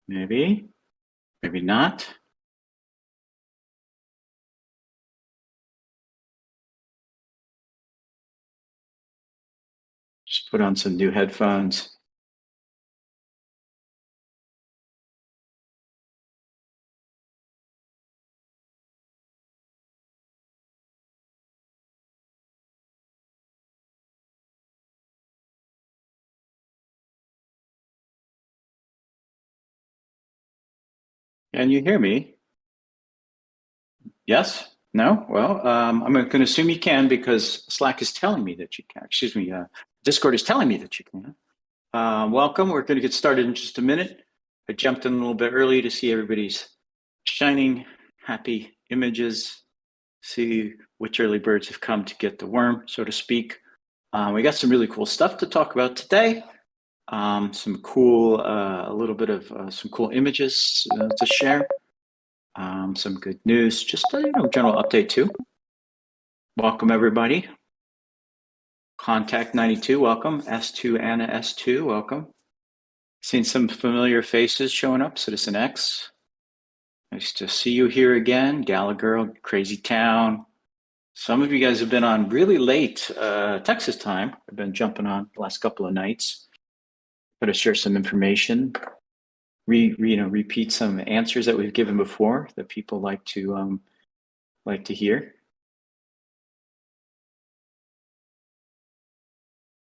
Maybe, maybe not. Just put on some new headphones. Can you hear me? Yes? No? Well, I'm going to assume you can because Slack is telling me that you can. Excuse me, Discord is telling me that you can. Welcome. We're going to get started in just a minute. I jumped in a little bit early to see everybody's shining, happy images, see which early birds have come to get the worm, so to speak. We got some really cool stuff to talk about today. Some cool, a little bit of some cool images to share. Some good news, just a general update too. Welcome everybody. Contact 92, welcome. S2 Anna S2, welcome. Seen some familiar faces showing up. Citizen X, nice to see you here again. Gala Girl, Crazy Town. Some of you guys have been on really late Texas time. I've been jumping on the last couple of nights. Got to share some information. Repeat some answers that we've given before that people like to hear.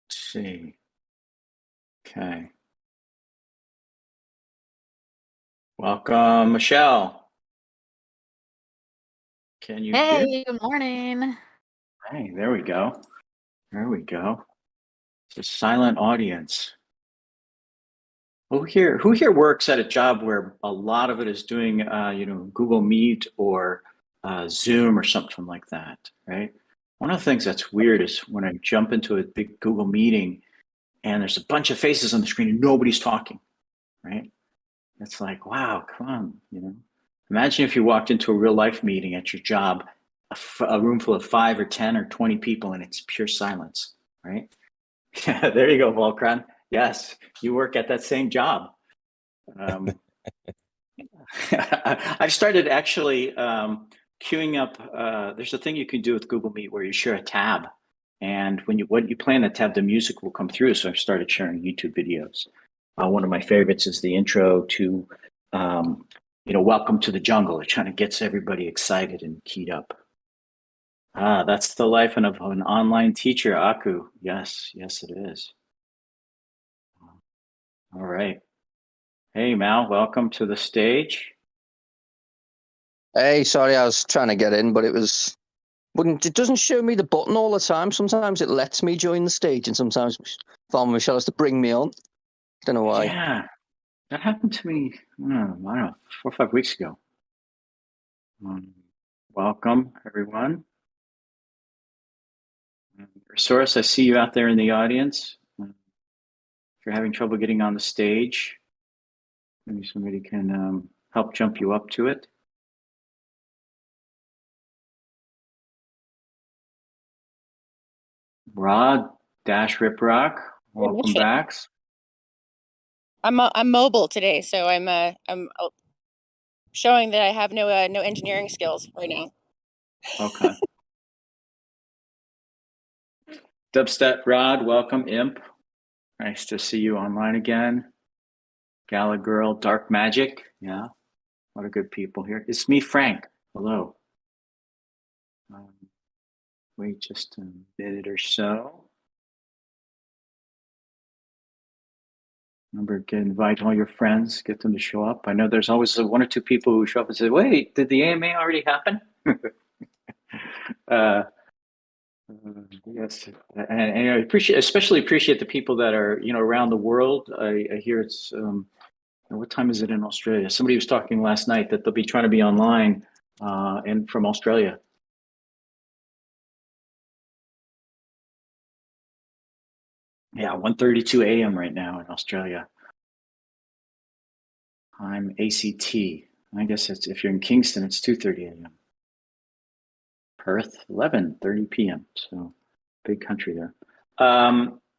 Let's see. Okay. Welcome, Michelle. Can you hear? Hey, good morning. Hey, there we go. There we go. It's a silent audience. Who here works at a job where a lot of it is doing, Google Meet or Zoom or something like that, right? One of the things that's weird is when I jump into a big Google meeting and there's a bunch of faces on the screen and nobody's talking, right? It's like, wow, come on, Imagine if you walked into a real life meeting at your job, a room full of 5 or 10 or 20 people, and it's pure silence, right? Yeah, there you go, Volcron. Yes, you work at that same job. I've started actually queuing up. There's a thing you can do with Google Meet where you share a tab, and when you play in the tab, the music will come through. So I've started sharing YouTube videos. One of my favorites is the intro to, Welcome to the Jungle. It kind of gets everybody excited and keyed up. That's the life of an online teacher, Aku. Yes, it is. All right. Hey, Mal, welcome to the stage. Hey, sorry, I was trying to get in, but it doesn't show me the button all the time. Sometimes it lets me join the stage, and sometimes Farmer Michelle has to bring me on. Don't know why. Yeah, that happened to me, I don't know, 4 or 5 weeks ago. Welcome, everyone. Resource, I see you out there in the audience. If you're having trouble getting on the stage, maybe somebody can help jump you up to it. Rod Dash Riprock, welcome back. I'm mobile today, so I'm showing that I have no engineering skills right now. Okay. DubstepRod, welcome. Imp, nice to see you online again. Gala Girl, Dark Magic, yeah, a lot of good people here. It's me, Frank. Hello. Wait just a minute or so. Remember to invite all your friends, get them to show up. I know there's always 1 or 2 people who show up and say, wait, did the AMA already happen? Yes, and I especially appreciate the people that are, around the world. I hear it's, what time is it in Australia? Somebody was talking last night that they'll be trying to be online and from Australia. Yeah, 1:32 a.m. right now in Australia. I'm ACT. I guess it's, if you're in Kingston, it's 2:30 a.m. Perth, 11:30 p.m. So big country there.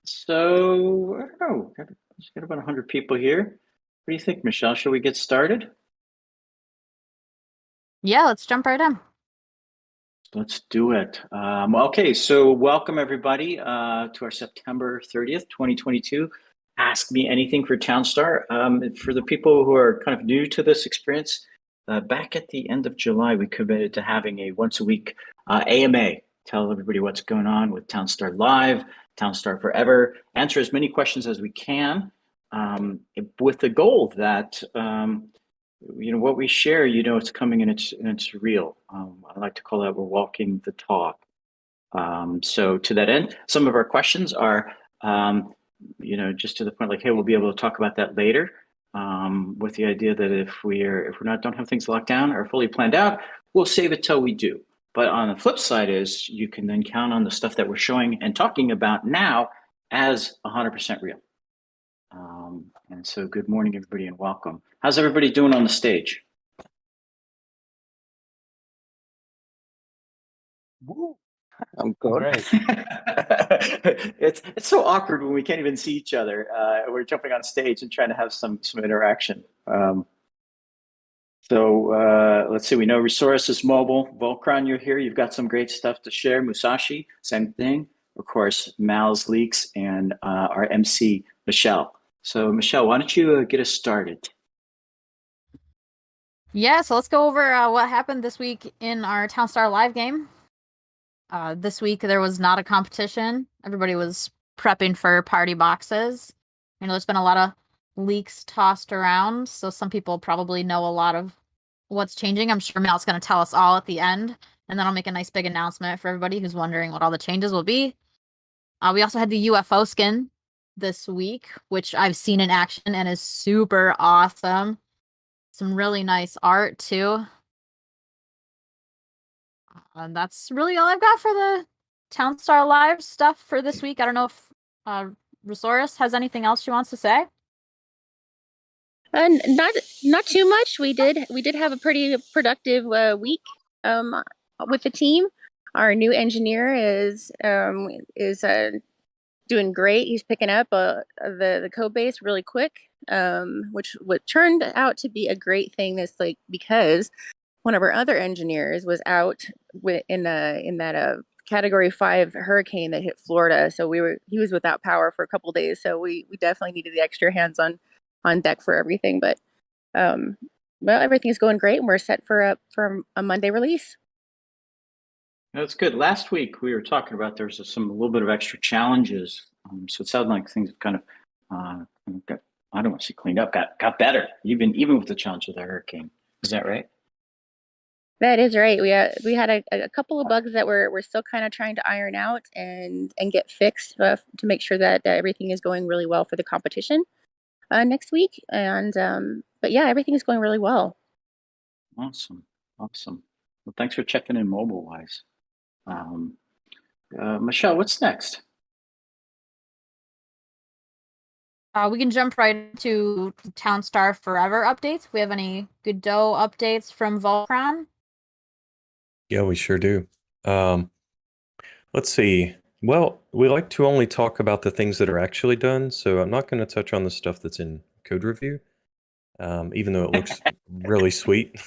So I don't know. Just got about 100 people here. do you think, Michelle? Should we get started? Yeah, let's jump right in. Let's do it. Okay, so welcome everybody to our September 30th, 2022. Ask Me Anything for Townstar. For the people who are kind of new to this experience, back at the end of July, we committed to having a once a week AMA. Tell everybody what's going on with Townstar Live, Townstar Forever, answer as many questions as we can, with the goal that what we share, it's coming and it's real. I like to call that we're walking the talk. So to that end, some of our questions are, just to the point, like, hey, we'll be able to talk about that later. With the idea that if don't have things locked down or fully planned out, we'll save it till we do. But on the flip side is you can then count on the stuff that we're showing and talking about now as 100% real. And so good morning, everybody, and welcome. How's everybody doing on the stage? I'm good. Great. It's so awkward when we can't even see each other. We're jumping on stage and trying to have some interaction. So let's see. We know Resource is mobile. Volcron, you're here. You've got some great stuff to share. Musashi, same thing. Of course, Mal's Leaks and our MC, Michelle. So Michelle, why don't you get us started? Yeah, so let's go over what happened this week in our Townstar Live game. This week there was not a competition. Everybody was prepping for party boxes. There's been a lot of leaks tossed around, so some people probably know a lot of what's changing. I'm sure Mal's going to tell us all at the end, and then I'll make a nice big announcement for everybody who's wondering what all the changes will be. We also had the Ufo Skin this week, which I've seen in action and is super awesome. Some really nice art too. And that's really all I've got for the Townstar Live stuff for this week. I don't know if Resource has anything else she wants to say. Not too much. We did have a pretty productive week with the team. Our new engineer is doing great. He's picking up the code base really quick, which turned out to be a great thing. Because one of our other engineers was out in that Category 5 hurricane that hit Florida, so he was without power for a couple of days. So we definitely needed the extra hands on deck for everything. But everything's going great, and we're set for a Monday release. That's good. Last week we were talking about there's a little bit of extra challenges. So it sounded like things have kind of got, I don't want to say cleaned up, got better, even with the challenge of the hurricane. Is that right? That is right. We had a couple of bugs that we're still kind of trying to iron out and get fixed to make sure that everything is going really well for the competition next week. And but yeah, everything is going really well. Awesome. Well, thanks for checking in mobile wise. Michelle, what's next? We can jump right to Townstar Forever updates. We have any Godot updates from Volcron? Yeah, we sure do. Let's see. Well, we like to only talk about the things that are actually done, so I'm not going to touch on the stuff that's in code review, even though it looks really sweet.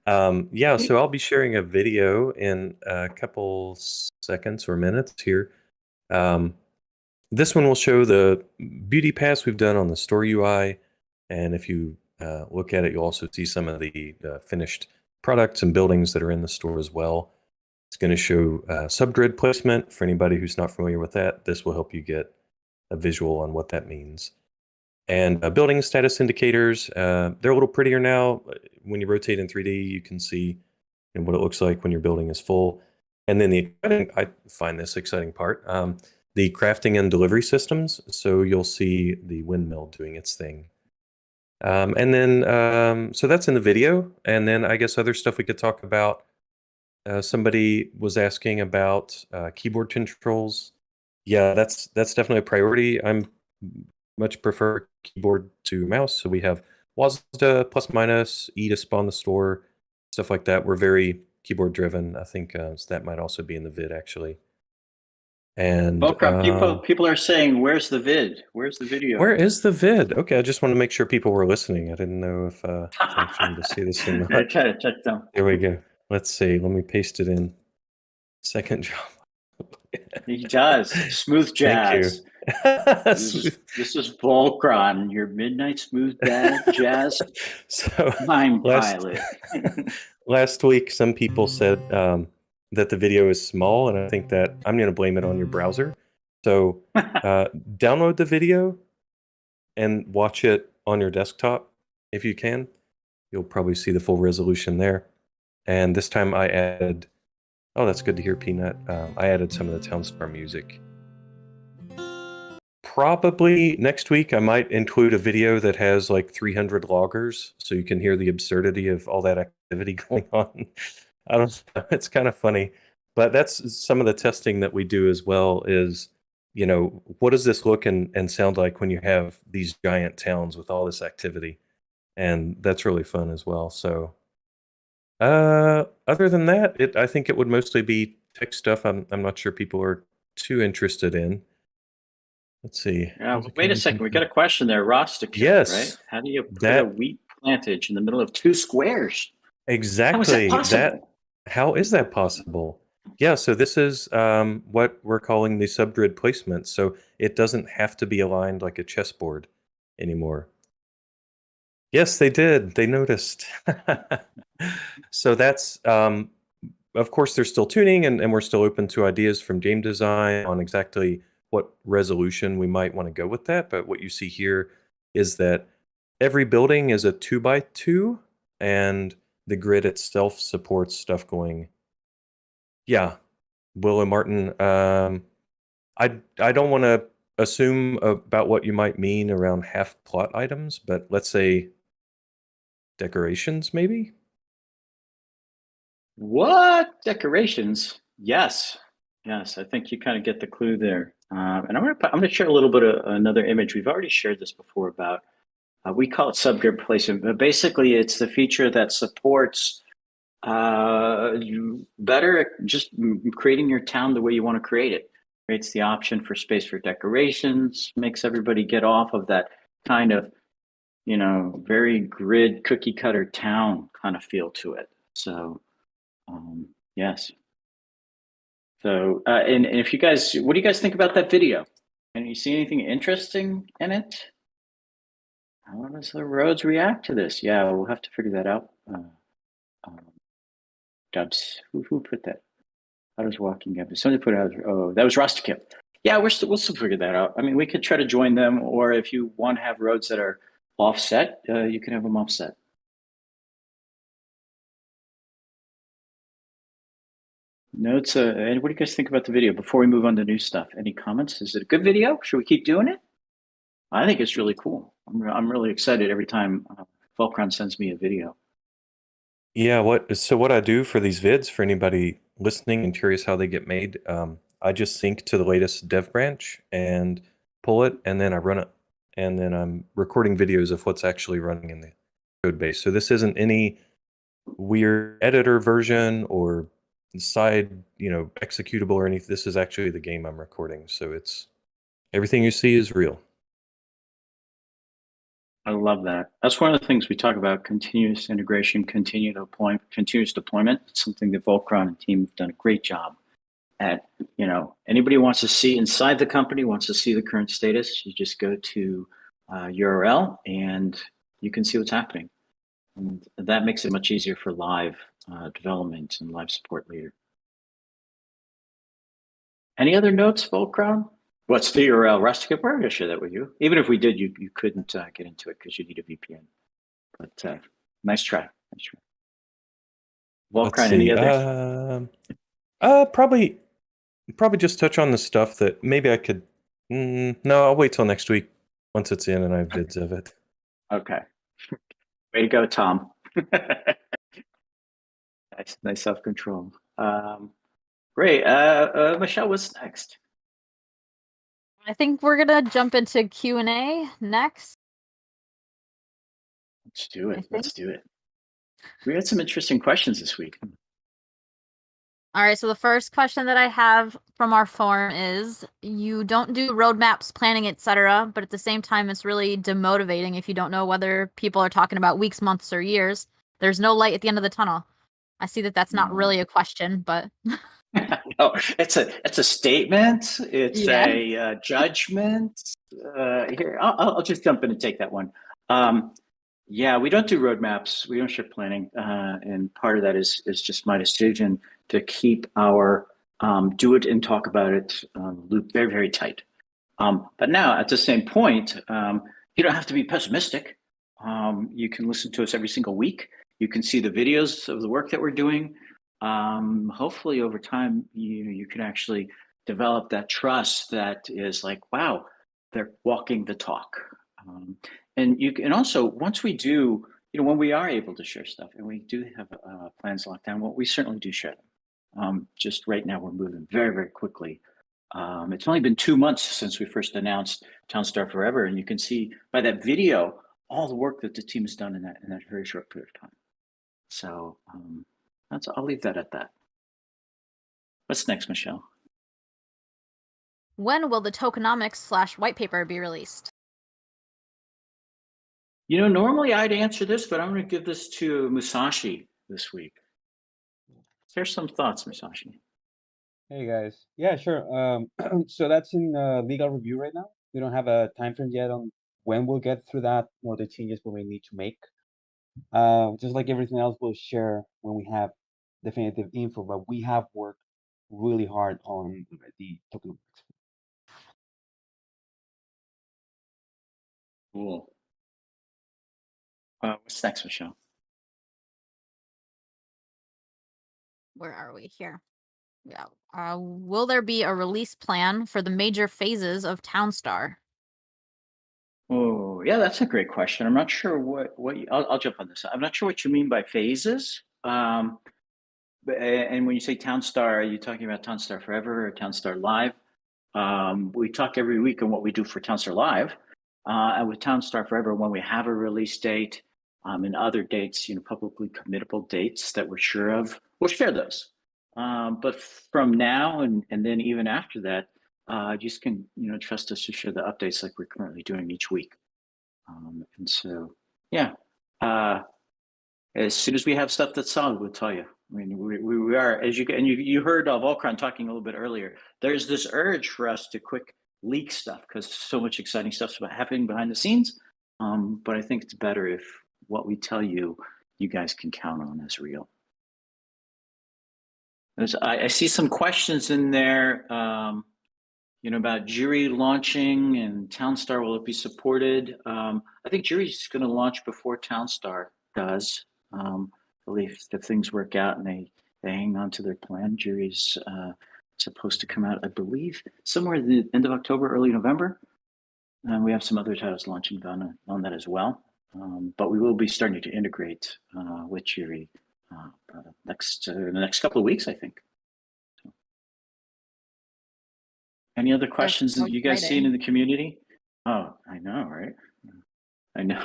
Yeah, so I'll be sharing a video in a couple seconds or minutes here. This one will show the beauty pass we've done on the store UI, and if you look at it, you'll also see some of the finished products and buildings that are in the store as well. It's going to show subgrid placement. For anybody who's not familiar with that, this will help you get a visual on what that means. And building status indicators, they're a little prettier now. When you rotate in 3D, you can see what it looks like when your building is full. And then I find this exciting part, the crafting and delivery systems. So you'll see the windmill doing its thing. And then, so that's in the video. And then I guess other stuff we could talk about. Somebody was asking about keyboard controls. Yeah, that's definitely a priority. I'm much prefer keyboard to mouse. So we have WASDA, plus minus, E to spawn the store, stuff like that. We're very keyboard driven. I think so that might also be in the vid actually. And People are saying, "Where's the vid? Where's the video?" where is the vid? Okay, I just want to make sure people were listening. I didn't know if I actually need to see this or I not. try to check them. There we go. Let's see. Let me paste it in. Second job. He does smooth jazz. Thank you. This is Volcron, your midnight smooth jazz So mind pilot. last week, some people said that the video is small, and I think that I'm going to blame it on your browser. So download the video and watch it on your desktop if you can. You'll probably see the full resolution there. And this time I added, oh, that's good to hear, Peanut. I added some of the Townstar music. Probably next week I might include a video that has like 300 loggers, so you can hear the absurdity of all that activity going on. I don't know, it's kind of funny. But that's some of the testing that we do as well is, you know, what does this look and sound like when you have these giant towns with all this activity? And that's really fun as well. So other than that, I think it would mostly be tech stuff I'm not sure people are too interested in. Let's see. Wait a second. We got a question there. Rustic. Yes. Right? How do you put a wheat plantage in the middle of 2 squares? Exactly. How is that possible? How is that possible? Yeah, so this is what we're calling the subgrid placement. So it doesn't have to be aligned like a chessboard anymore. Yes, they did. They noticed. So that's, of course, there's still tuning, and we're still open to ideas from game design on exactly what resolution we might want to go with that. But what you see here is that every building is a 2x2, and the grid itself supports stuff going. Yeah, Will and Martin. I don't want to assume about what you might mean around half plot items, but let's say decorations, maybe. What decorations? Yes. I think you kind of get the clue there. And I'm gonna share a little bit of another image. We've already shared this before about. We call it subgrid placement, but basically it's the feature that supports you better just creating your town the way you want to create it. Creates the option for space for decorations, makes everybody get off of that kind of, you know, very grid cookie cutter town kind of feel to it. So, yes. So, and if you guys, what do you guys think about that video? And you see anything interesting in it? How does the roads react to this? Yeah, we'll have to figure that out. Dubs, who put that? How does walking up? Somebody put it out. Oh, that was Rusticip. Yeah, we'll still figure that out. I mean, we could try to join them, or if you want to have roads that are offset, you can have them offset. Notes, and what do you guys think about the video before we move on to new stuff? Any comments? Is it a good video? Should we keep doing it? I think it's really cool. I'm really excited every time Volcron sends me a video. Yeah, what I do for these vids, for anybody listening and curious how they get made, I just sync to the latest dev branch and pull it, and then I run it. And then I'm recording videos of what's actually running in the code base. So this isn't any weird editor version or side, executable or anything. This is actually the game I'm recording. So it's everything you see is real. I love that. That's one of the things we talk about: continuous integration, continuous deployment. It's something that Volcron and team have done a great job at. Anybody who wants to see inside the company, wants to see the current status, you just go to URL and you can see what's happening. And that makes it much easier for live development and live support later. Any other notes, Volcron? What's the URL? Rustic, we're going to share that with you. Even if we did, you couldn't get into it because you need a VPN. But nice try. Volcron, any others? Probably just touch on the stuff that maybe I could. No, I'll wait till next week once it's in and I have vids of it. Okay. Way to go, Tom. Nice self-control. Great. Michelle, what's next? I think we're gonna jump into Q&A next. Let's do it. We had some interesting questions this week. All right, so the first question that I have from our forum is, you don't do roadmaps, planning, etc., but at the same time, it's really demotivating if you don't know whether people are talking about weeks, months, or years. There's no light at the end of the tunnel. I see that that's not really a question, but No, it's a statement. It's Yeah. a judgment. Here, I'll just jump in and take that one. Yeah, we don't do roadmaps. We don't share planning, and part of that is just my decision to keep our do it and talk about it loop very, very tight. But now, at the same point, you don't have to be pessimistic. You can listen to us every single week. You can see the videos of the work that we're doing. Hopefully, over time, you can actually develop that trust that is like, wow, they're walking the talk. And you can also, once we do, when we are able to share stuff, and we do have plans locked down, well, we certainly do share them. Just right now, we're moving very, very quickly. It's only been 2 months since we first announced Townstar Forever, and you can see by that video all the work that the team has done in that very short period of time. So I'll leave that at that. What's next, Michelle? When will the tokenomics / white paper be released? Normally I'd answer this, but I'm going to give this to Musashi this week. Share some thoughts, Musashi. Hey guys. Yeah, sure. So that's in legal review right now. We don't have a time frame yet on when we'll get through that or the changes we may need to make. Just like everything else, we'll share when we have definitive info, but we have worked really hard on the tokenomics. Cool. What's next, Michelle? Where are we here? Yeah. Will there be a release plan for the major phases of Townstar? Oh, yeah, that's a great question. I'm not sure what I'll jump on this. I'm not sure what you mean by phases. And when you say Townstar, are you talking about Townstar Forever or Townstar Live? We talk every week on what we do for Townstar Live. And with Townstar Forever, when we have a release date and other dates, publicly committable dates that we're sure of, we'll share those. But from now and then even after that, you just can trust us to share the updates like we're currently doing each week. And so, yeah, as soon as we have stuff that's solid, we'll tell you. I mean, we are, as you heard Volcron talking a little bit earlier, there's this urge for us to quick leak stuff because so much exciting stuff's happening behind the scenes. But I think it's better if what we tell you, you guys can count on as real. I see some questions in there, about Jury launching and Townstar, will it be supported? I think Jury's going to launch before Townstar does. I believe if things work out and they hang on to their plan, Jury's supposed to come out, I believe, somewhere at the end of October, early November. And we have some other titles launching on that as well. But we will be starting to integrate with Jury in the next couple of weeks, I think. So. Any other questions that you guys seen in the community? Oh, I know, right? I know.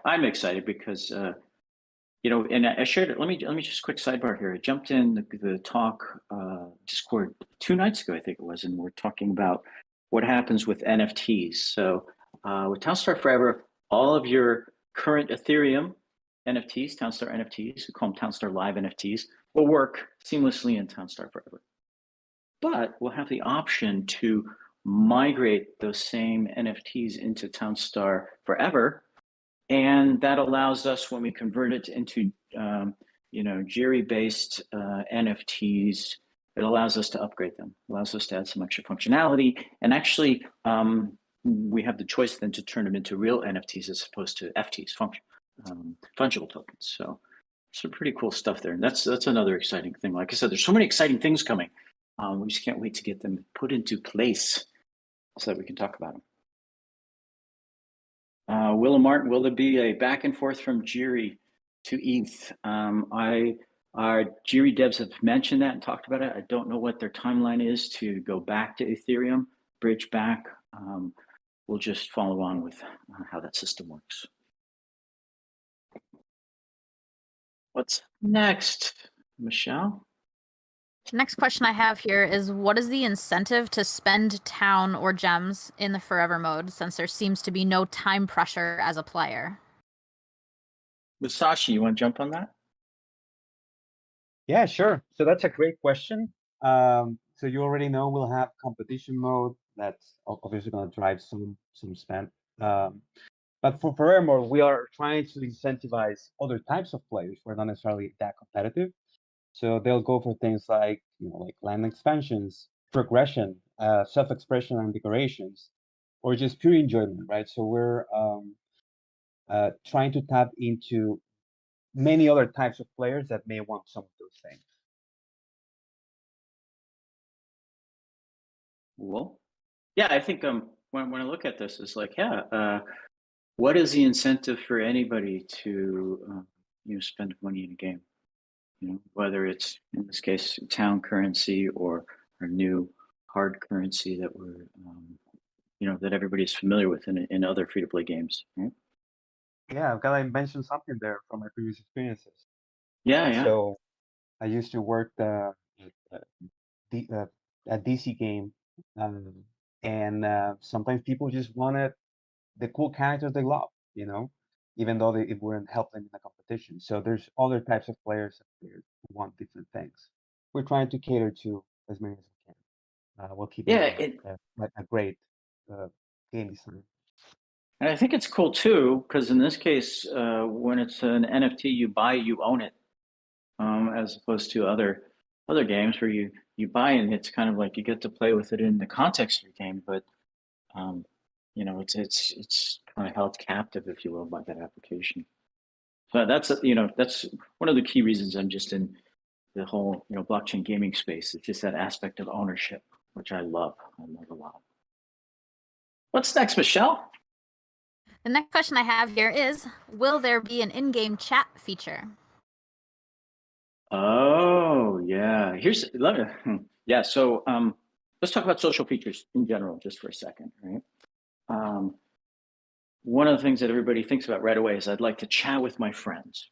I'm excited because and I shared it. Let me just quick sidebar here. I jumped in the talk Discord 2 nights ago, I think it was, and we're talking about what happens with NFTs. So with Townstar Forever, all of your current Ethereum NFTs, Townstar NFTs, we call them Townstar Live NFTs, will work seamlessly in Townstar Forever. But we'll have the option to migrate those same NFTs into Townstar Forever. And that allows us, when we convert it into, Jerry-based NFTs, it allows us to upgrade them, allows us to add some extra functionality. And actually, we have the choice then to turn them into real NFTs as opposed to FTs, fungible tokens. So some pretty cool stuff there. And that's another exciting thing. Like I said, there's so many exciting things coming. We just can't wait to get them put into place so that we can talk about them. Will and Martin, will there be a back and forth from Jury to ETH? Our Jury devs have mentioned that and talked about it. I don't know what their timeline is to go back to Ethereum, bridge back. We'll just follow on with how that system works. What's next, Michelle? Next question I have here is, what is the incentive to spend town or gems in the forever mode, since there seems to be no time pressure as a player? Musashi, you want to jump on that? Yeah, sure. So that's a great question. So you already know we'll have competition mode. That's obviously going to drive some spend. But for forever mode, we are trying to incentivize other types of players who are not necessarily that competitive. So they'll go for things like, like land expansions, progression, self-expression and decorations, or just pure enjoyment, right? So we're trying to tap into many other types of players that may want some of those things. Well, yeah, I think when I look at this, it's like, what is the incentive for anybody to spend money in a game? Whether it's in this case town currency or our new hard currency that we're that everybody's familiar with in other free-to-play games, right? Yeah, I've got to mention something there from my previous experiences. Yeah. So I used to work at DC game, and sometimes people just wanted the cool characters they love, even though it wouldn't help them in the competition. So there's other types of players out there who want different things. We're trying to cater to as many as we can. We'll keep a great game design. And I think it's cool too, because in this case, when it's an NFT you buy, you own it, as opposed to other games where you buy and it's kind of like you get to play with it in the context of your game, but it's kind of held captive, if you will, by that application. So that's one of the key reasons I'm just in the whole blockchain gaming space. It's just that aspect of ownership, which I love a lot. What's next, Michelle? The next question I have here is, will there be an in-game chat feature? Oh, yeah. So let's talk about social features in general just for a second, right? One of the things that everybody thinks about right away is I'd like to chat with my friends.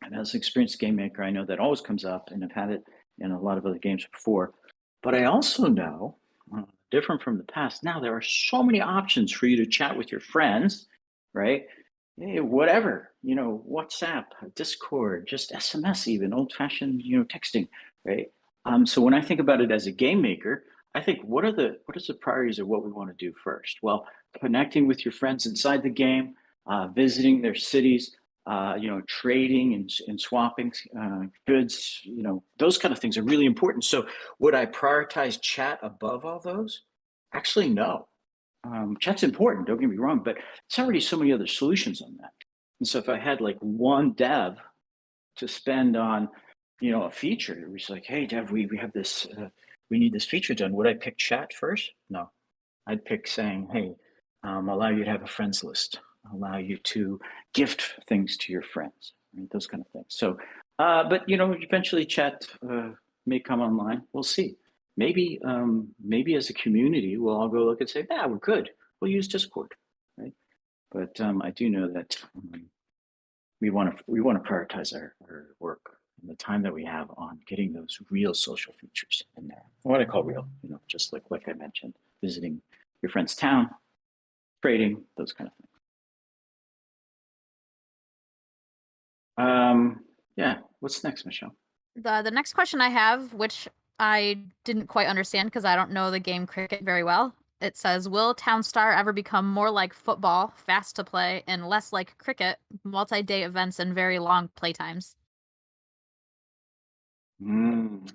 And as an experienced game maker, I know that always comes up, and I've had it in a lot of other games before. But I also know, different from the past, now there are so many options for you to chat with your friends, right? Hey, whatever, WhatsApp, Discord, just SMS, even old-fashioned, texting, right? So when I think about it as a game maker, I think what is the priorities of what we want to do first? Well, connecting with your friends inside the game, visiting their cities, trading and swapping goods, those kind of things are really important. So would I prioritize chat above all those? Actually, no. Chat's important, don't get me wrong, but it's already so many other solutions on that. And so if I had like one dev to spend on, a feature, it was like, hey, dev, we have this, we need this feature done. Would I pick chat first? No. I'd pick saying, hey, allow you to have a friends list, allow you to gift things to your friends, right? Those kind of things. So, but eventually chat may come online. We'll see. Maybe as a community, we'll all go look and say, yeah, we're good. We'll use Discord, right? But I do know that we want to prioritize our work and the time that we have on getting those real social features in there. What I call real, just like I mentioned, visiting your friend's town, trading, those kind of things. Yeah, what's next, Michelle? The next question I have, which I didn't quite understand because I don't know the game cricket very well. It says, will Townstar ever become more like football, fast to play, and less like cricket, multi-day events and very long playtimes?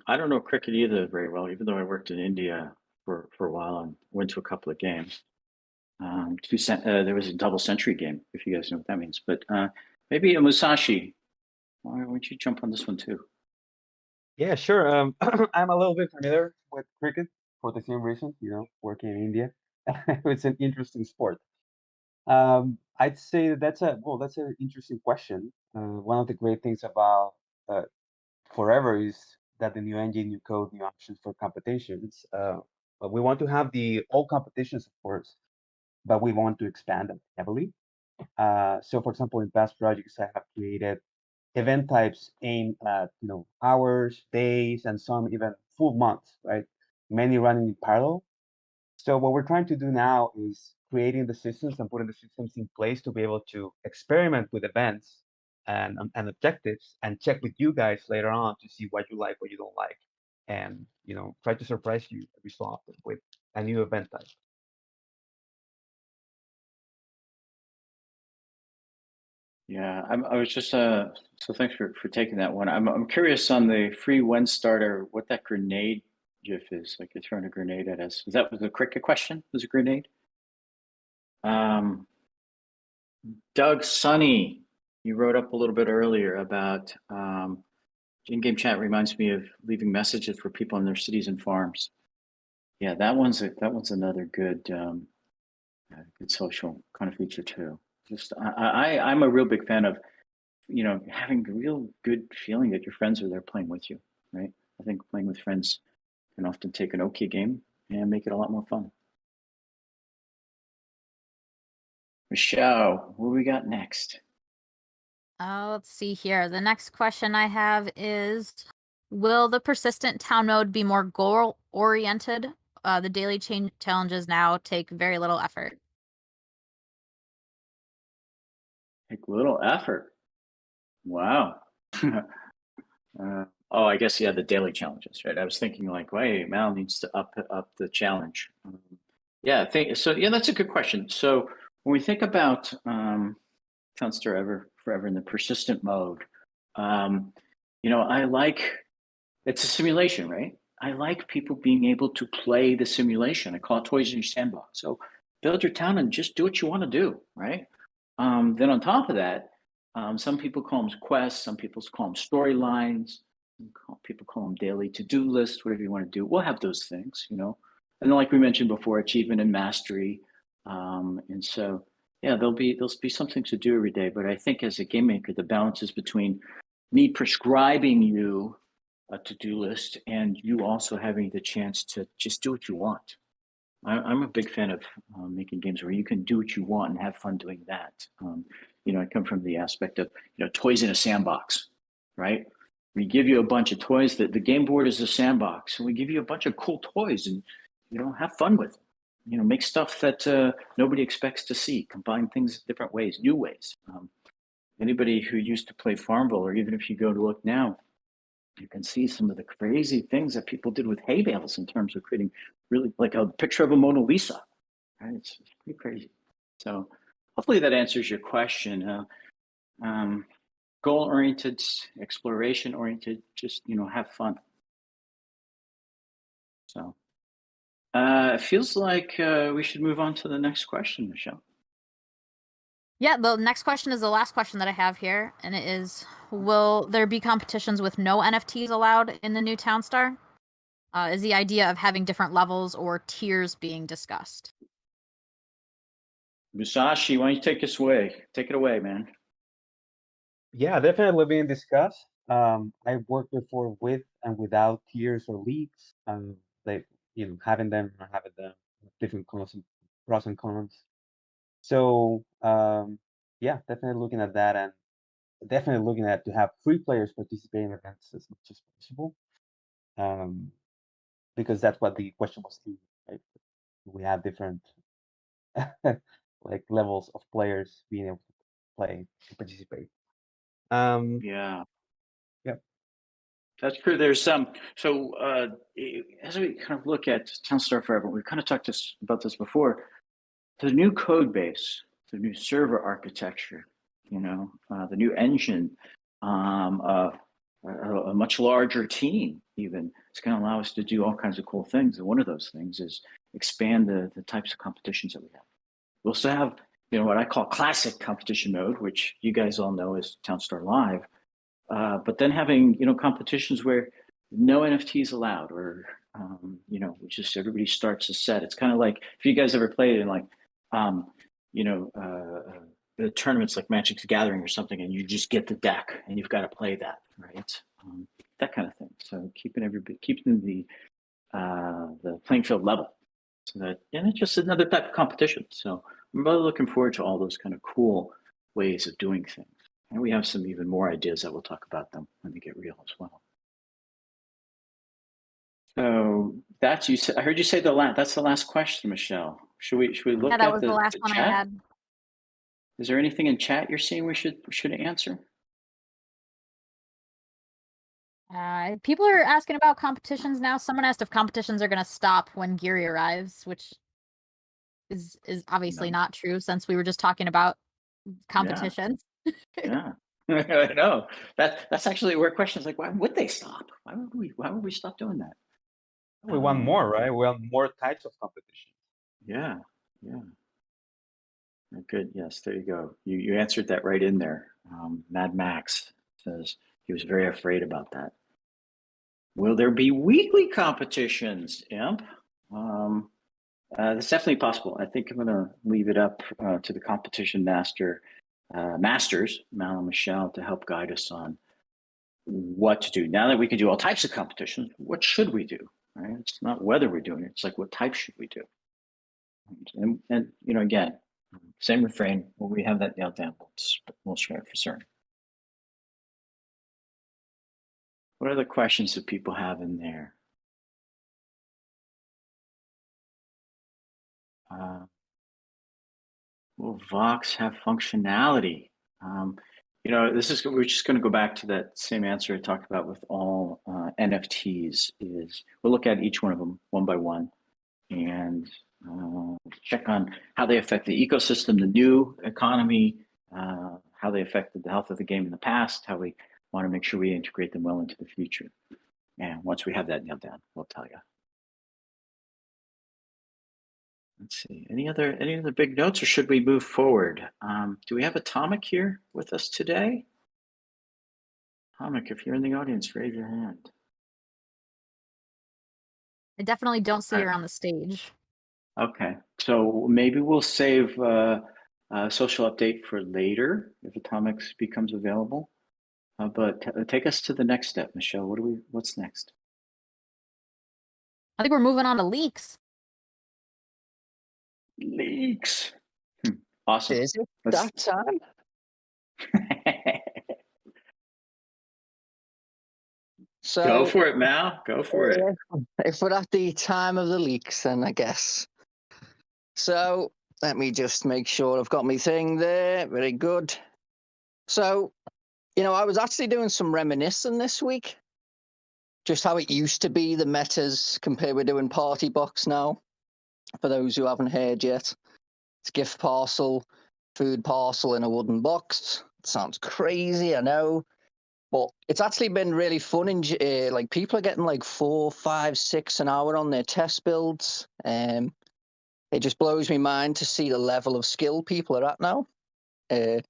I don't know cricket either very well, even though I worked in India for a while and went to a couple of games. There was a double century game, if you guys know what that means. But maybe a Musashi. Why don't you jump on this one too? Yeah, sure. I'm a little bit familiar with cricket for the same reason, working in India. It's an interesting sport. I'd say that's an interesting question. One of the great things about Forever is that the new engine, new code, new options for competitions. But we want to have all competitions, of course, but we want to expand them heavily. So, for example, in past projects, I have created event types aimed at hours, days, and some even full months, right? Many running in parallel. So what we're trying to do now is creating the systems and putting the systems in place to be able to experiment with events and objectives and check with you guys later on to see what you like, what you don't like, and try to surprise you every so often with a new event type. Yeah, I was just so thanks for taking that one. I'm curious on the free when starter what that grenade GIF is. Like you're throwing a grenade at us. Is that the cricket question? Was a grenade? Doug Sunny, you wrote up a little bit earlier about in-game chat reminds me of leaving messages for people in their cities and farms. Yeah, that one's another good good social kind of feature too. Just I'm a real big fan of having a real good feeling that your friends are there playing with you, right? I think playing with friends can often take an okay game and make it a lot more fun. Michelle, what do we got next? Let's see here. The next question I have is, will the persistent town mode be more goal-oriented? The daily challenges now take very little effort. Take little effort. Wow. Oh, I guess, yeah, the daily challenges, right? I was thinking like, wait, Mal needs to up the challenge. Yeah, I think so. Yeah, that's a good question. So when we think about Townstar forever in the persistent mode, I like, it's a simulation, right? I like people being able to play the simulation. I call it toys in your sandbox. So build your town and just do what you want to do, right? Then on top of that, some people call them quests, some people call them storylines, people call them daily to-do lists, whatever you want to do. We'll have those things, And then like we mentioned before, achievement and mastery. And so, yeah, there'll be something to do every day. But I think as a game maker, the balance is between me prescribing you a to-do list and you also having the chance to just do what you want. I'm a big fan of making games where you can do what you want and have fun doing that. I come from the aspect of toys in a sandbox, right? We give you a bunch of toys. That the game board is a sandbox, and we give you a bunch of cool toys, and have fun with them. Make stuff that nobody expects to see. Combine things different ways, new ways. Anybody who used to play Farmville, or even if you go to look now, you can see some of the crazy things that people did with hay bales in terms of creating really like a picture of a Mona Lisa. Right? It's pretty crazy. So hopefully that answers your question. Goal-oriented, exploration-oriented, just, have fun. So it feels like we should move on to the next question, Michelle. Yeah, the next question is the last question that I have here, and it is, will there be competitions with no NFTs allowed in the new Townstar? Is the idea of having different levels or tiers being discussed? Musashi, why don't you take us away? Take it away, man. Yeah, definitely being discussed. I've worked before with and without tiers or leagues, like having them or having them different pros and cons. So yeah, definitely looking at that, and definitely looking at to have free players participate in events as much as possible, because that's what the question was to, right? We have different like levels of players being able to play to participate. Yeah. Yep. That's true. There's some. So as we kind of look at Townstar Forever, we've kind of talked about this before. The new code base, the new server architecture, the new engine, a much larger team even, it's going to allow us to do all kinds of cool things. And one of those things is expand the types of competitions that we have. We also have, what I call classic competition mode, which you guys all know is Townstar Live. But then having, competitions where no NFTs allowed, or, just everybody starts a set. It's kind of like, if you guys ever played in like, the tournaments like Magic the Gathering or something, and you just get the deck and you've got to play that, right? That kind of thing. So keeping the playing field level, so that, and it's just another type of competition. So I'm really looking forward to all those kind of cool ways of doing things. And we have some even more ideas that we'll talk about them when they get real as well. So that's you said. I heard you say that's the last question, Michelle. Should we look Yeah, at that was the last one chat? I had. Is there anything in chat you're seeing we should answer? People are asking about competitions now. Someone asked if competitions are going to stop when Geary arrives, which is obviously not true since we were just talking about competitions. Yeah. I know. That's actually where questions like, why would they stop? Why would we stop doing that? We want more, right? We want more types of competition. Yeah. Good. Yes, there you go. You answered that right in there. Mad Max says he was very afraid about that. Will there be weekly competitions, Imp? That's definitely possible. I think I'm going to leave it up to the competition masters, Mal and Michelle, to help guide us on what to do. Now that we can do all types of competitions, what should we do? Right? It's not whether we're doing it. It's like, what type should we do? And again, same refrain. When we have that nailed down, we'll share it for certain. What other questions do people have in there? Will Vox have functionality? We're just going to go back to that same answer I talked about with all NFTs. We'll look at each one of them one by one and check on how they affect the ecosystem, the new economy, how they affected the health of the game in the past, how we want to make sure we integrate them well into the future. And once we have that nailed down, we'll tell you. Let's see. Any other big notes, or should we move forward? Do we have Atomic here with us today? Atomic, if you're in the audience, raise your hand. I definitely don't see her on the stage. Okay, so maybe we'll save a social update for later if Atomics becomes available. But take us to the next step, Michelle. What's next? I think we're moving on to leaks. Leaks. Awesome. Is it that time? So go for it, Mal. Go for it. If we're at the time of the leaks, then I guess. So let me just make sure I've got my thing there. Very good. So, I was actually doing some reminiscing this week. Just how it used to be, the metas, compared with doing Party Box now. For those who haven't heard yet, it's gift parcel, food parcel in a wooden box. It sounds crazy, I know. But it's actually been really fun. Like, people are getting like 4, 5, 6 an hour on their test builds. It just blows me mind to see the level of skill people are at now. The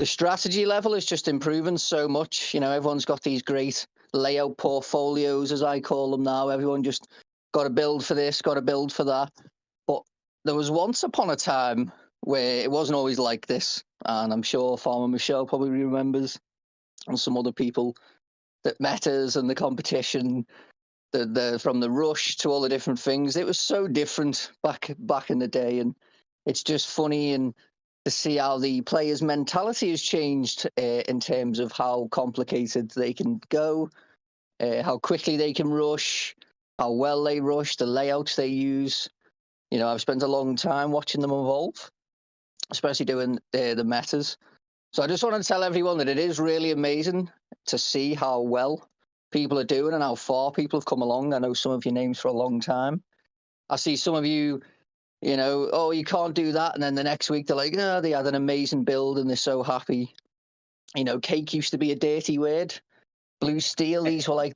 strategy level is just improving so much. Everyone's got these great layout portfolios, as I call them now. Everyone just got to build for this, got to build for that. But there was once upon a time where it wasn't always like this. And I'm sure Farmer Michelle probably remembers, and some other people, that metas and the competition, from the rush to all the different things, it was so different back in the day. And it's just funny and to see how the players' mentality has changed in terms of how complicated they can go, how quickly they can rush, how well they rush, the layouts they use. I've spent a long time watching them evolve, especially doing the metas. So I just want to tell everyone that it is really amazing to see how well people are doing and how far people have come along. I know some of your names for a long time. I see some of you, oh, you can't do that. And then the next week they're like, oh, they had an amazing build and they're so happy. Cake used to be a dirty word. Blue steel, these were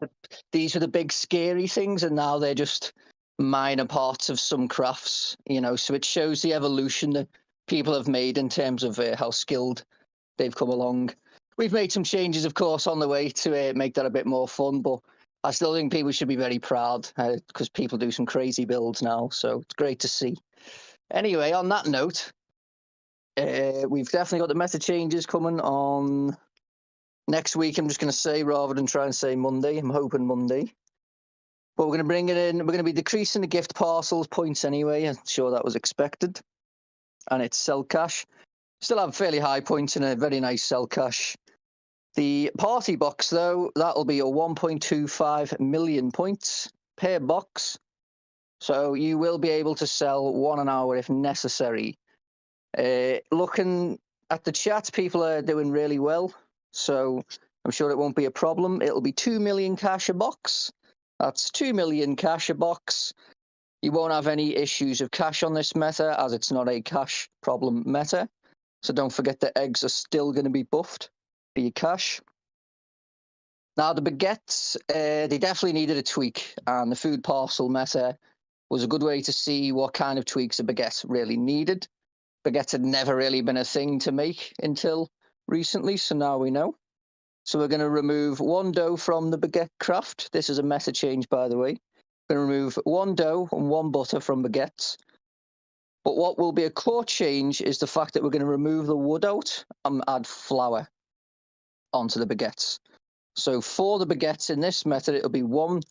the big scary things. And now they're just minor parts of some crafts, so it shows the evolution that people have made in terms of how skilled they've come along. We've made some changes, of course, on the way to make that a bit more fun, but I still think people should be very proud because people do some crazy builds now, so it's great to see. Anyway, on that note, we've definitely got the meta changes coming on next week. I'm just going to say, rather than try and say Monday, I'm hoping Monday. But we're going to bring it in. We're going to be decreasing the gift parcels points anyway. I'm sure that was expected. And it's sell cash. Still have fairly high points and a very nice sell cash. The party box, though, that'll be a 1.25 million points per box. So you will be able to sell 1 an hour if necessary. Looking at the chat, people are doing really well. So I'm sure it won't be a problem. It'll be 2 million cash a box. That's 2 million cash a box. You won't have any issues of cash on this meta, as it's not a cash problem meta. So don't forget the eggs are still going to be buffed for your cash. Now, the baguettes, they definitely needed a tweak, and the food parcel meta was a good way to see what kind of tweaks a baguette really needed. Baguettes had never really been a thing to make until recently, so now we know. So we're going to remove 1 dough from the baguette craft. This is a meta change, by the way. We're going to remove 1 dough and 1 butter from baguettes. But what will be a core change is the fact that we're going to remove the wood out and add flour onto the baguettes. So for the baguettes in this method, it'll be 1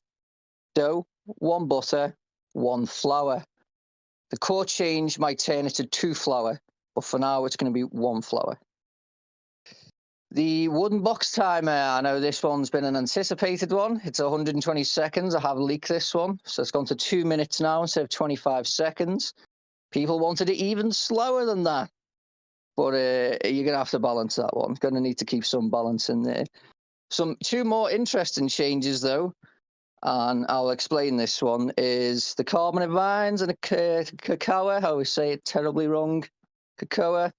dough, 1 butter, 1 flour. The core change might turn it to 2 flour, but for now it's going to be 1 flour. The wooden box timer, I know this one's been an anticipated one. It's 120 seconds. I have leaked this one, so it's gone to 2 minutes now instead of 25 seconds. People wanted it even slower than that, but you're going to have to balance that one. Going to need to keep some balance in there. 2 more interesting changes, though, and I'll explain this one, is the carbonate vines and the cacao. I always say it terribly wrong. Cacao.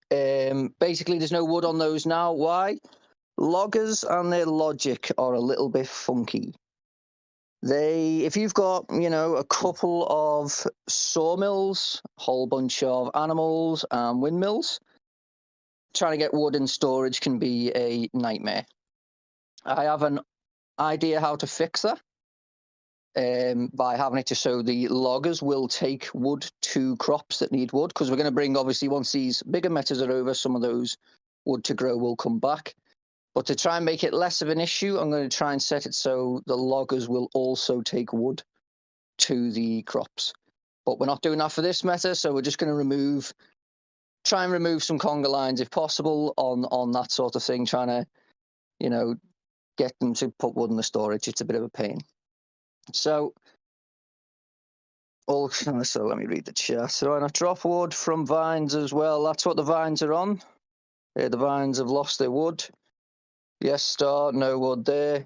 Basically, there's no wood on those now. Why? Loggers and their logic are a little bit funky. If you've got, a couple of sawmills, a whole bunch of animals and windmills, trying to get wood in storage can be a nightmare. I have an idea how to fix that by having it so the loggers will take wood to crops that need wood, because we're going to bring, obviously, once these bigger metas are over, some of those wood to grow will come back. But to try and make it less of an issue, I'm going to try and set it so the loggers will also take wood to the crops. But we're not doing that for this meta, so we're just going to try and remove some conga lines if possible on that sort of thing, trying to, get them to put wood in the storage. It's a bit of a pain. So let me read the chat. So why not drop wood from vines as well? That's what the vines are on. The vines have lost their wood. Yes, star, no wood there.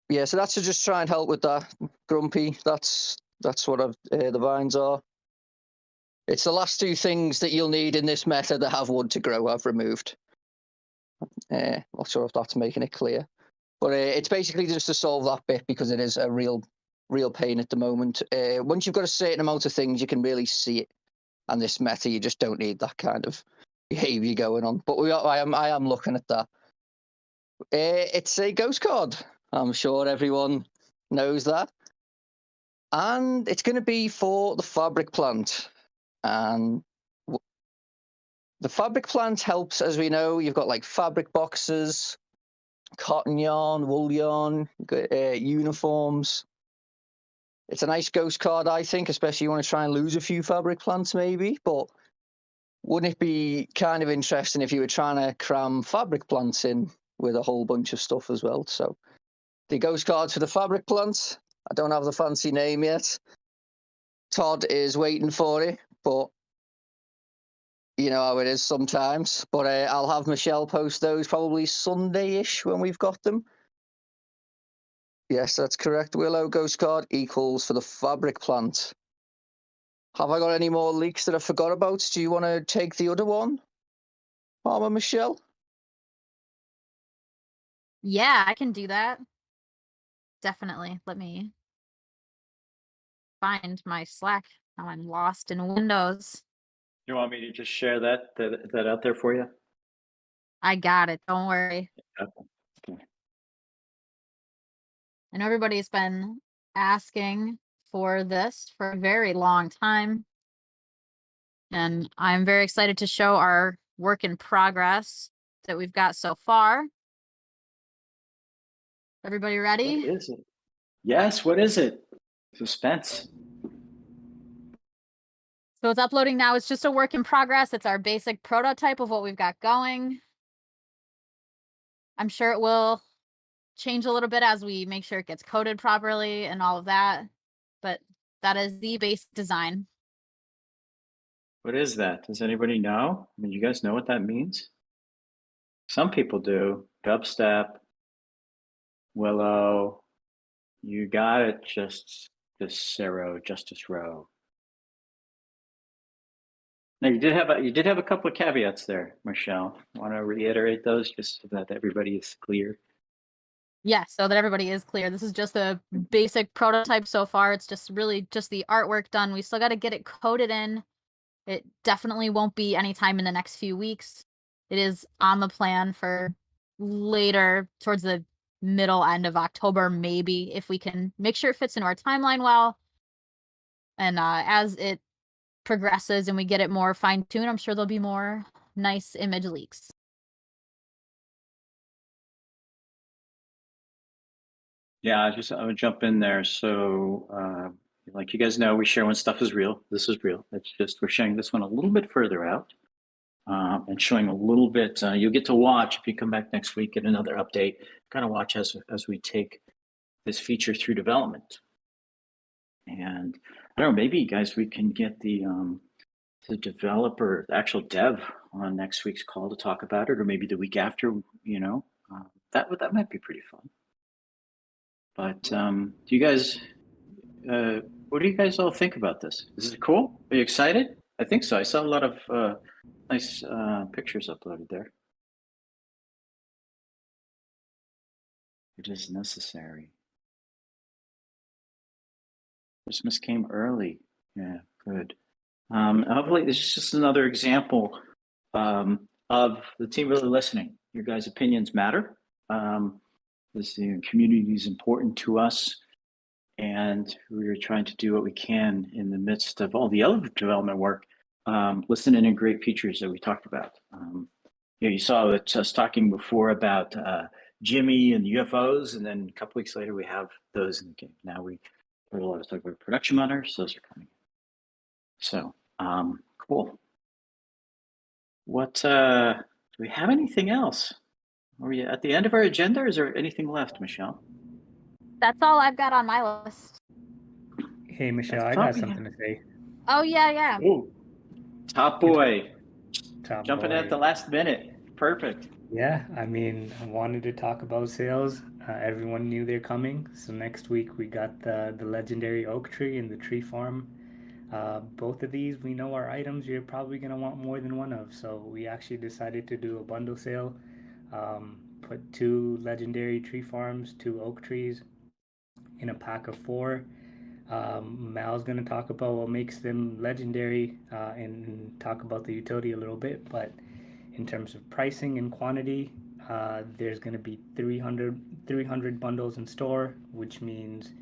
Yeah, so that's to just try and help with that, Grumpy. That's what the vines are. It's the last 2 things that you'll need in this meta that have wood to grow I've removed. Not sure if that's making it clear. But it's basically just to solve that bit, because it is a real pain at the moment. Once you've got a certain amount of things, you can really see it. And this meta, you just don't need that kind of behavior going on. But I am looking at that. It's a ghost card. I'm sure everyone knows that. And it's going to be for the fabric plant. And the fabric plant helps, as we know. You've got like fabric boxes, cotton yarn, wool yarn, uniforms. It's a nice ghost card, I think, especially you want to try and lose a few fabric plants maybe. But wouldn't it be kind of interesting if you were trying to cram fabric plants in with a whole bunch of stuff as well? So the ghost cards for the fabric plants. I don't have the fancy name yet. Todd is waiting for it, but you know how it is sometimes. But I'll have Michelle post those probably Sunday-ish when we've got them. Yes, that's correct. Willow ghost card equals for the fabric plant. Have I got any more leaks that I forgot about? Do you want to take the other one, Mama Michelle? Yeah, I can do that. Definitely. Let me find my Slack. Now I'm lost in Windows. You want me to just share that out there for you? I got it. Don't worry. Okay. I know everybody's been asking for this for a very long time. And I'm very excited to show our work in progress that we've got so far. Everybody ready? What is it? Yes, what is it? Suspense. So it's uploading now. It's just a work in progress. It's our basic prototype of what we've got going. I'm sure it will change a little bit as we make sure it gets coded properly and all of that. But that is the base design. What is that? Does anybody know? I mean, you guys know what that means? Some people do. Dubstep, Willow, you got it. Justice Row. Now you did have a couple of caveats there, Michelle. Want to reiterate those just so that everybody is clear? Yeah, so that everybody is clear. This is just a basic prototype so far. It's just really just the artwork done. We still got to get it coded in. It definitely won't be anytime in the next few weeks. It is on the plan for later, towards the middle end of October, maybe, if we can make sure it fits into our timeline well. And as it progresses and we get it more fine-tuned, I'm sure there'll be more nice image leaks. Yeah, I would jump in there. So, like you guys know, we share when stuff is real. This is real. It's just we're sharing this one a little bit further out and showing a little bit. You'll get to watch if you come back next week, get another update. Kind of watch as we take this feature through development. And I don't know, maybe guys, we can get the developer, the actual dev, on next week's call to talk about it, or maybe the week after. You know, that might be pretty fun. But do you guys, what do you guys all think about this? Is it cool? Are you excited? I think so. I saw a lot of nice pictures uploaded there. It is necessary. Christmas came early. Yeah, good. Hopefully this is just another example of the team really listening. Your guys' opinions matter. This community is important to us, and we're trying to do what we can in the midst of all the other development work. Listen and integrate features that we talked about. You saw us talking before about Jimmy and UFOs, and then a couple weeks later we have those in the game. Now we heard a lot of talk about production monitors; those are coming. So cool. What do we have? Anything else? Are we at the end of our agenda, or is there anything left, Michelle? That's all I've got on my list. Hey, Michelle, I got something to say. Oh, yeah. Ooh. Top boy. Jumping boy. at the last minute. Perfect. Yeah, I mean, I wanted to talk about sales. Everyone knew they're coming. So next week we got the legendary oak tree and the tree farm. Both of these, we know our items you're probably going to want more than one of. So we actually decided to do a bundle sale. Put 2 legendary tree farms, 2 oak trees in a pack of 4. Mal's going to talk about what makes them legendary and talk about the utility a little bit. But in terms of pricing and quantity, there's going to be 300 bundles in store, which means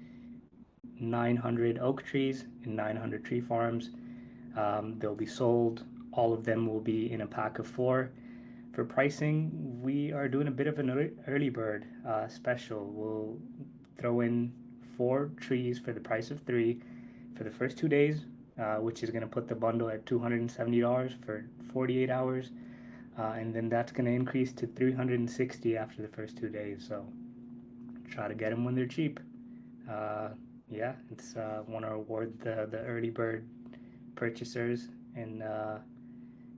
900 oak trees and 900 tree farms. They'll be sold. All of them will be in a pack of 4. For pricing, we are doing a bit of an early bird special. We'll throw in 4 trees for the price of 3 for the first 2 days, which is going to put the bundle at $270 for 48 hours. And then that's going to increase to $360 after the first 2 days. So try to get them when they're cheap. Yeah, it's want to reward the early bird purchasers. And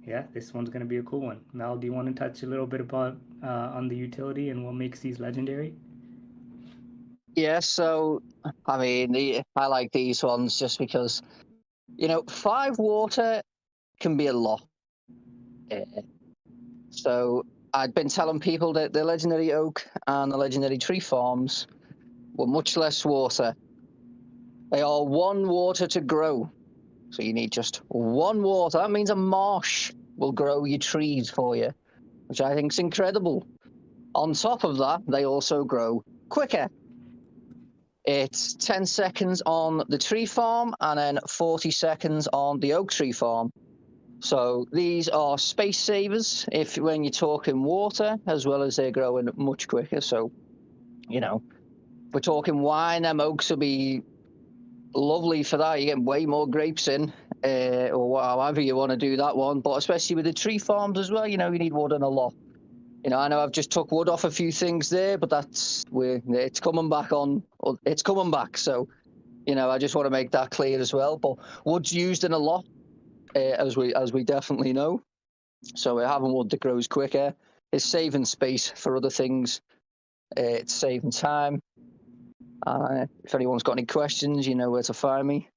yeah, this one's going to be a cool one. Mal, do you want to touch a little bit about on the utility and what makes these legendary? Yeah, so, I mean, I like these ones just because, 5 water can be a lot. So I'd been telling people that the legendary oak and the legendary tree farms were much less water. They are 1 water to grow. So you need just 1 water. That means a marsh will grow your trees for you, which I think is incredible. On top of that, they also grow quicker. It's 10 seconds on the tree farm and then 40 seconds on the oak tree farm. So these are space savers when you're talking water, as well as they're growing much quicker. So, we're talking wine, them oaks will be lovely for that. You're getting way more grapes in. or however you want to do that one. But especially with the tree farms as well, you know, you need wood and a lot. You know, I know I've just took wood off a few things there, but it's coming back on. It's coming back. So, you know, I just want to make that clear as well. But wood's used in a lot, as we definitely know. So having wood that grows quicker is saving space for other things. It's saving time. If anyone's got any questions, you know where to find me.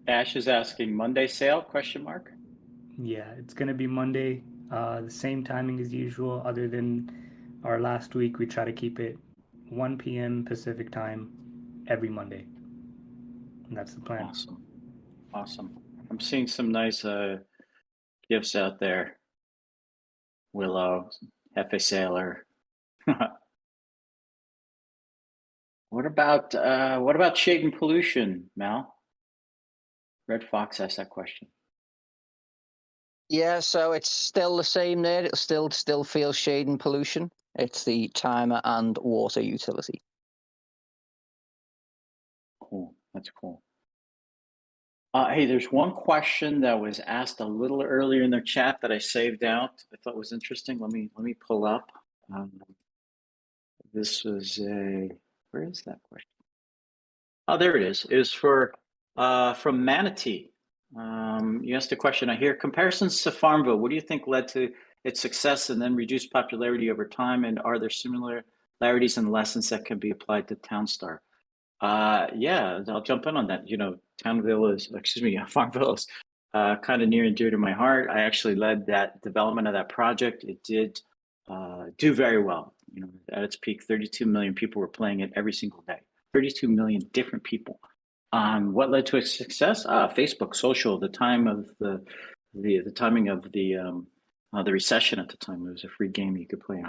Ash is asking Monday sale, question mark? Yeah, it's going to be Monday, the same timing as usual, other than our last week. We try to keep it 1 p.m. Pacific time every Monday. And that's the plan. Awesome. Awesome. I'm seeing some nice gifts out there. Willow, Hefe Sailor. What about shade and pollution, Mal? Red Fox asked that question. Yeah, so it's still the same there. It'll still feel shade and pollution. It's the timer and water utility. Cool. That's cool. Hey, there's one question that was asked a little earlier in their chat that I saved out. I thought was interesting. Let me pull up. This was where is that question? Oh, there it is. It was from Manatee. You asked a question. I hear comparisons to Farmville. What do you think led to its success and then reduced popularity over time? And are there similarities and lessons that can be applied to Townstar? Yeah, I'll jump in on that. You know, Farmville is kind of near and dear to my heart. I actually led that development of that project. It did do very well. You know, at its peak, 32 million people were playing it every single day. 32 million different people. What led to its success? Facebook, social. The time of the timing of the recession at the time. It was a free game you could play and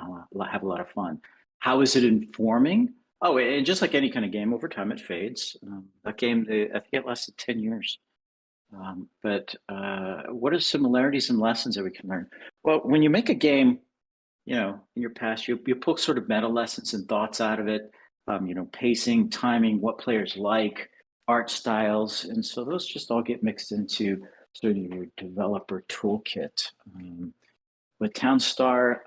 have a lot of fun. How is it informing? Oh, and just like any kind of game, over time it fades. That game, I think it lasted 10 years. But what are similarities and lessons that we can learn? Well, when you make a game, you know, in your past, you pull sort of meta lessons and thoughts out of it. You know, pacing, timing, what players like, art styles, and so those just all get mixed into sort of your developer toolkit. With Townstar,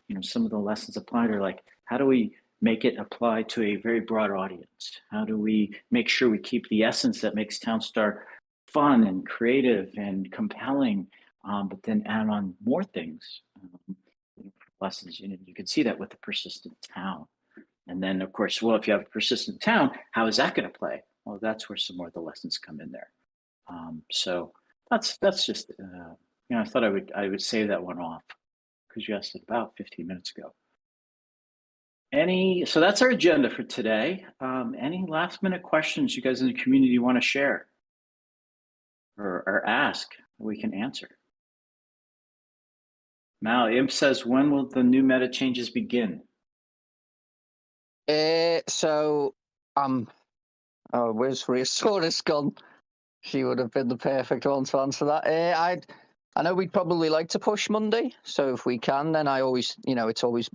you know, some of the lessons applied are like, how do we make it apply to a very broad audience? How do we make sure we keep the essence that makes Townstar fun and creative and compelling, but then add on more things? Lessons, you know, you can see that with the persistent town. And then, of course, well, if you have a persistent town, how is that going to play? Well, that's where some more of the lessons come in there. So that's just, you know, I thought I would save that one off because you asked it about 15 minutes ago. So that's our agenda for today. Any last minute questions you guys in the community want to share or ask we can answer? Mal, Imp says, when will the new meta changes begin? So where's Rheosaurus gone? She would have been the perfect one to answer that. I know we'd probably like to push Monday, so if we can, then I always, you know, it's always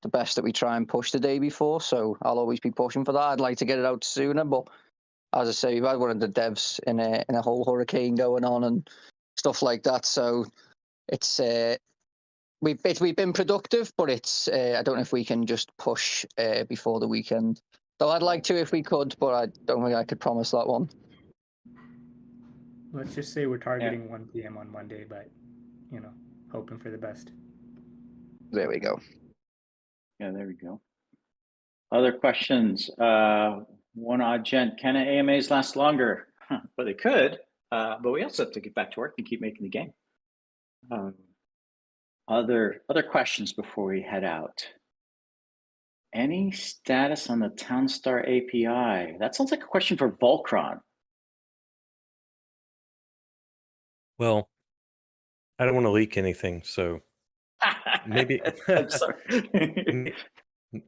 the best that we try and push the day before, so I'll always be pushing for that. I'd like to get it out sooner, but as I say, we've had one of the devs in a whole hurricane going on and stuff like that, so it's we've been productive, but it's I don't know if we can just push before the weekend. Though I'd like to if we could, but I don't think I could promise that one. Let's just say we're targeting 1 p.m. on Monday, but, you know, hoping for the best. There we go. Yeah, there we go. Other questions? One odd gent, can AMAs last longer? Well, they could, but we also have to get back to work and keep making the game. Other questions before we head out? Any status on the Townstar API? That sounds like a question for Volcron. Well, I don't want to leak anything, so maybe I'm sorry.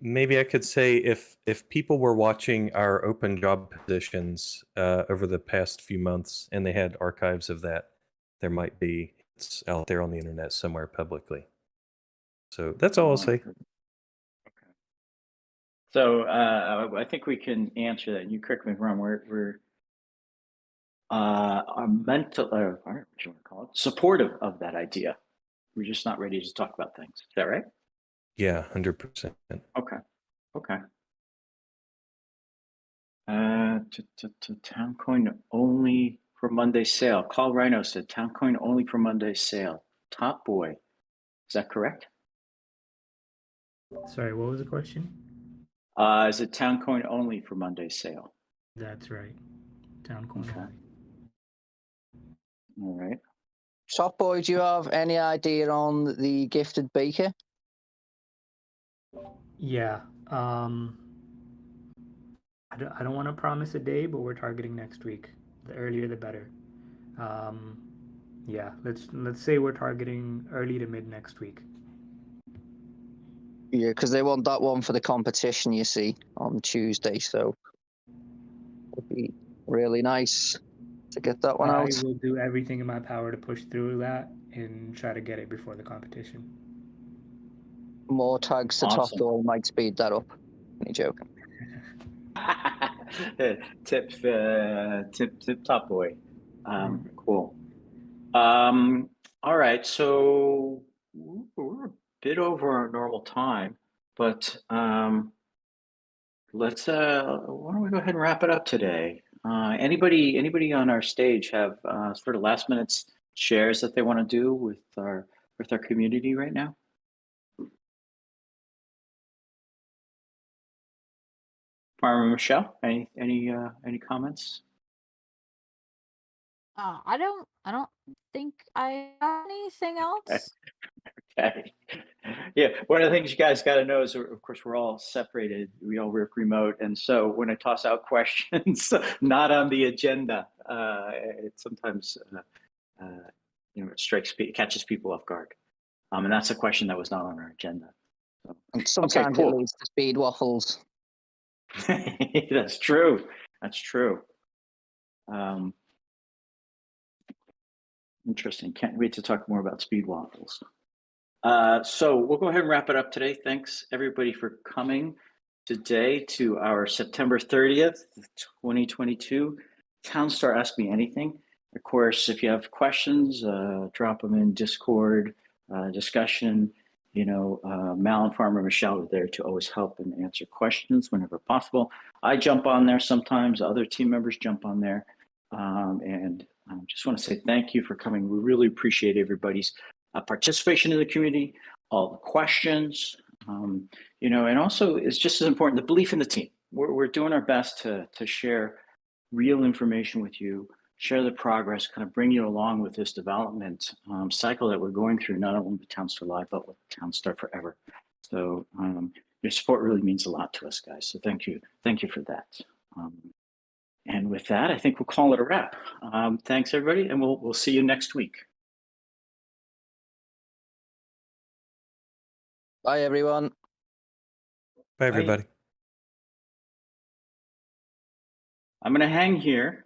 maybe I could say if people were watching our open job positions over the past few months and they had archives of that, there might be it's out there on the internet somewhere publicly. So that's all I'll say. Okay. So I think we can answer that. You correct me if I'm wrong. are mental, I don't know what you want to call it, supportive of that idea. We're just not ready to talk about things. Is that right? Yeah, 100%. Okay. Okay. TownCoin only for Monday sale. Call Rhino said TownCoin only for Monday sale. Top boy. Is that correct? Sorry, what was the question? Is it TownCoin only for Monday sale? That's right. TownCoin Okay. only. All right. Top boy, do you have any idea on the gifted baker? Yeah. I don't want to promise a day, but we're targeting next week. The earlier, the better. Yeah, let's say we're targeting early to mid next week. Yeah, because they want that one for the competition, you see, on Tuesday. So it would be really nice to get that one I out. will do everything in my power to push through that and try to get it before the competition. More tags to top Awesome. boy might speed that up. Only joking. tip top boy. Cool. All right, so we're a bit over our normal time, but let's why don't we go ahead and wrap it up today? Anybody on our stage have sort of last minute shares that they want to do with our community right now? Farmer Michelle, any comments? I don't think I have anything else. Okay. Yeah, one of the things you guys got to know is, of course, we're all separated. We all work remote, and so when I toss out questions not on the agenda, it sometimes it catches people off guard. And that's a question that was not on our agenda. So, And sometimes it cool. leads to speed waffles. That's true. That's true. Interesting. Can't wait to talk more about speed waffles. So we'll go ahead and wrap it up today. Thanks everybody for coming today to our September 30th, 2022 Townstar Ask Me Anything. Of course, if you have questions, drop them in Discord discussion. Mal and Farmer Michelle are there to always help and answer questions whenever possible. I jump on there sometimes. Other team members jump on there. And I just want to say thank you for coming. We really appreciate everybody's participation in the community, all the questions, and also it's just as important, the belief in the team. We're doing our best to share real information with you, share the progress, kind of bring you along with this development cycle that we're going through, not only with Townstar Live, but with Townstar Forever. So your support really means a lot to us, guys. So thank you for that. And with that, I think we'll call it a wrap. Thanks, everybody, and we'll see you next week. Bye, everyone. Bye, everybody. I'm going to hang here.